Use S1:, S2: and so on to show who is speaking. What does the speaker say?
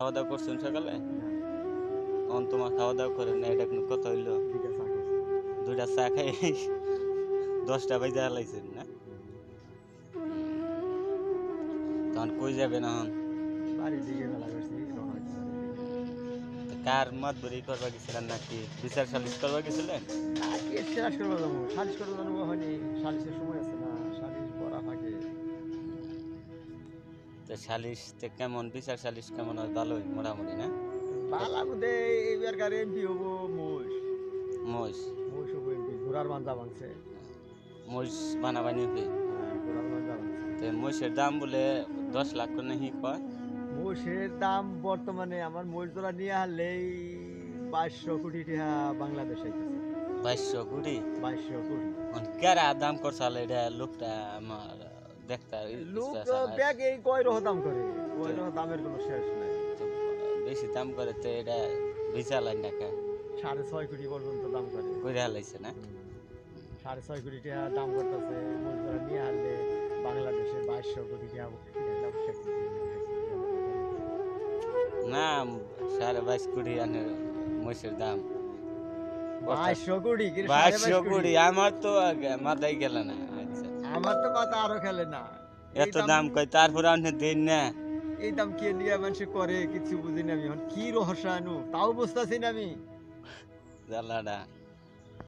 S1: খাওয়া দাওয়া করছেন সকালে? অন তোমার খাওয়া দাওয়া করেন না, এটা কোনো কথা হইলো? দুইটা চা খাই 10টা বাজে হালাইছেন না? তখন কই যাবেন এখন?
S2: বাড়ির দিকে মেলা করছি রওনা হইতে বাড়ির দিকে।
S1: তো কার মাতবরি করবা গেছিলেন নাকি বিচার সালিশ করবা গেছিলেন?
S2: না কি সালিশ করবো যাবো, সালিশ করবো জানবো হয়নি, সালিশের সময় আছে না, সালিশ পড়া ফাঁকে।
S1: তো সালিশ তে কেমন বিচার সালিশ কেমন হয়? ভালোই মোটামুটি না?
S2: বালা বুধে এইবারকার এমপি হবো মোষ,
S1: মোষ
S2: মোষ হবো এমপি, ঘোড়ার মাঞ্জা ভাঙছে।
S1: মোষ বানাবানি হবে।
S2: ঘোড়ার মাঞ্জা ভাঙছে।
S1: তো মোষের দাম বলে 10 লাখ করে নাকি কয়?
S2: মোষের দাম বর্তমানে আমার মোষ জোড়া নিয়ে হারলেই 2200 কোটি টাকা বাংলাদেশ আইতেছে।
S1: 2200 কোটি?
S2: 2200 কোটি।
S1: কেরা দাম করছাল এটা লোকটা আমার দেখতে
S2: লোক
S1: ইচ্ছা আছে না।
S2: ব্যাগ এই কয় রহ দাম করে, কয় রহ দামের কোনো শেষ নাই।
S1: তো বেশি দাম করে তো এটা বিচার লাইন টাকা
S2: 6.5 কোটি পর্যন্ত দাম করে।
S1: কইরা হালাইছে না?
S2: 6.5 কোটি টাকা দাম করতেছে মোষ জোড়া নিয়ে হারলে বাংলাদেশে 2200 কোটি টাকা।
S1: না 22.5 কোটি আনে মোষের দাম।
S2: 2200 কোটি
S1: 2200
S2: কোটি।
S1: কোটি আমার তো মাথায় গেল না। আচ্ছা
S2: আমার তো কথা আরো খেলে না।
S1: এত দাম কই তারপরে আপনি দিন না?
S2: এই দাম কে নিয়ে মানুষ করে কিছু বুঝি না আমি, এখন কি রহস্য আনু তাও বুঝতেছি না আমি।
S1: জ্বালাটা